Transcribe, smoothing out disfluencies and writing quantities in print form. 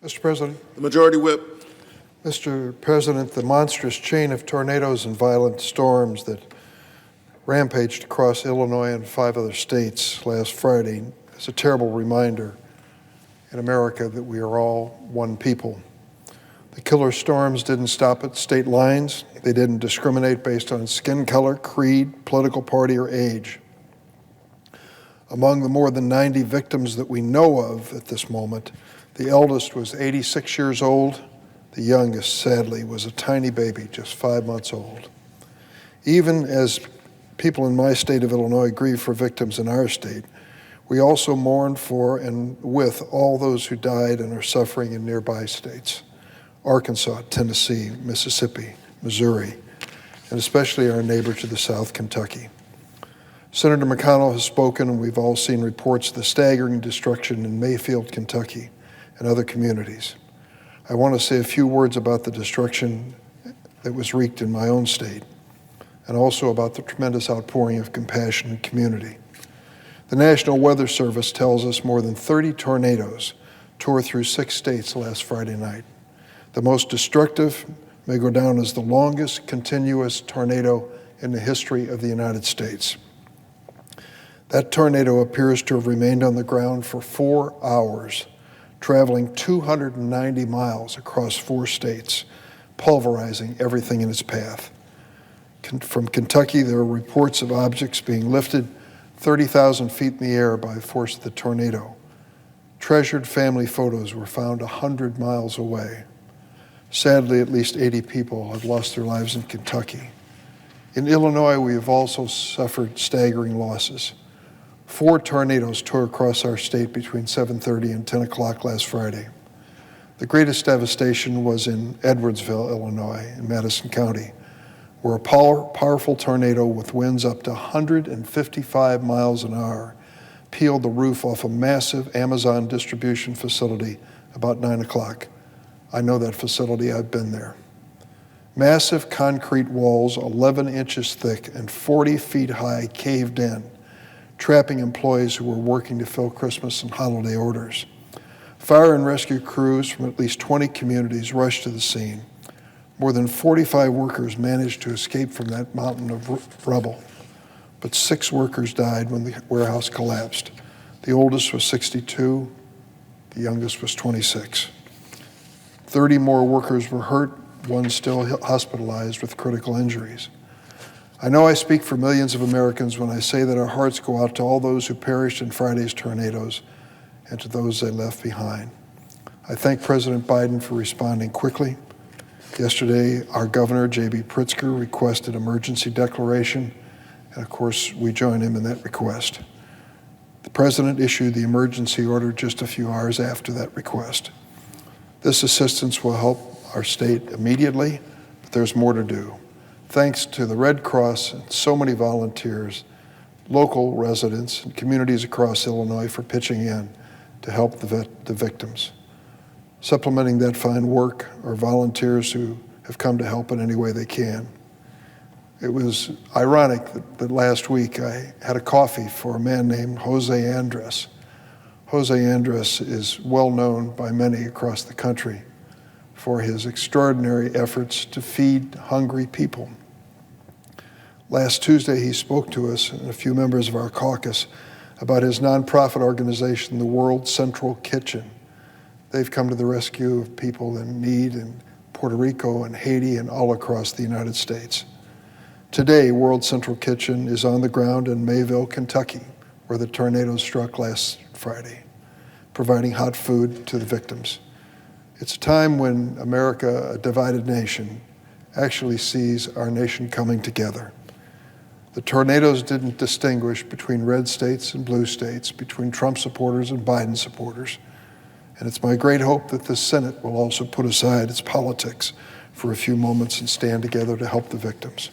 Mr. President. The Majority Whip. Mr. President, the monstrous chain of tornadoes and violent storms that rampaged across Illinois and 5 other states last Friday is a terrible reminder in America that we are all one people. The killer storms didn't stop at state lines. They didn't discriminate based on skin color, creed, political party, or age. Among the more than 90 victims that we know of at this moment, the eldest was 86 years old. The youngest, sadly, was a tiny baby, just 5 months old. Even as people in my state of Illinois grieve for victims in our state, we also mourn for and with all those who died and are suffering in nearby states: Arkansas, Tennessee, Mississippi, Missouri, and especially our neighbor to the south, Kentucky. Senator McConnell has spoken, and we've all seen reports of the staggering destruction in Mayfield, Kentucky, and other communities. I want to say a few words about the destruction that was wreaked in my own state, and also about the tremendous outpouring of compassion and community. The National Weather Service tells us more than 30 tornadoes tore through 6 states last Friday night. The most destructive may go down as the longest continuous tornado in the history of the United States. That tornado appears to have remained on the ground for 4 hours, traveling 290 miles across 4 states, pulverizing everything in its path. From Kentucky, there are reports of objects being lifted 30,000 feet in the air by the force of the tornado. Treasured family photos were found 100 miles away. Sadly, at least 80 people have lost their lives in Kentucky. In Illinois, we have also suffered staggering losses. 4 tornadoes tore across our state between 7:30 and 10 o'clock last Friday. The greatest devastation was in Edwardsville, Illinois, in Madison County, where a powerful tornado with winds up to 155 miles an hour peeled the roof off a massive Amazon distribution facility about 9 o'clock. I know that facility, I've been there. Massive concrete walls 11 inches thick and 40 feet high caved in, trapping employees who were working to fill Christmas and holiday orders. Fire and rescue crews from at least 20 communities rushed to the scene. More than 45 workers managed to escape from that mountain of rubble, but 6 workers died when the warehouse collapsed. The oldest was 62, the youngest was 26. 30 more workers were hurt, one still hospitalized with critical injuries. I know I speak for millions of Americans when I say that our hearts go out to all those who perished in Friday's tornadoes and to those they left behind. I thank President Biden for responding quickly. Yesterday, our governor, J.B. Pritzker, requested emergency declaration, and of course, we join him in that request. The president issued the emergency order just a few hours after that request. This assistance will help our state immediately, but there's more to do. Thanks to the Red Cross and so many volunteers, local residents, and communities across Illinois for pitching in to help the victims. Supplementing that fine work are volunteers who have come to help in any way they can. It was ironic that last week I had a coffee for a man named Jose Andres. Jose Andres is well known by many across the country for his extraordinary efforts to feed hungry people. Last Tuesday, he spoke to us and a few members of our caucus about his nonprofit organization, the World Central Kitchen. They've come to the rescue of people in need in Puerto Rico and Haiti and all across the United States. Today, World Central Kitchen is on the ground in Mayville, Kentucky, where the tornado struck last Friday, providing hot food to the victims. It's a time when America, a divided nation, actually sees our nation coming together. The tornadoes didn't distinguish between red states and blue states, between Trump supporters and Biden supporters. And it's my great hope that the Senate will also put aside its politics for a few moments and stand together to help the victims.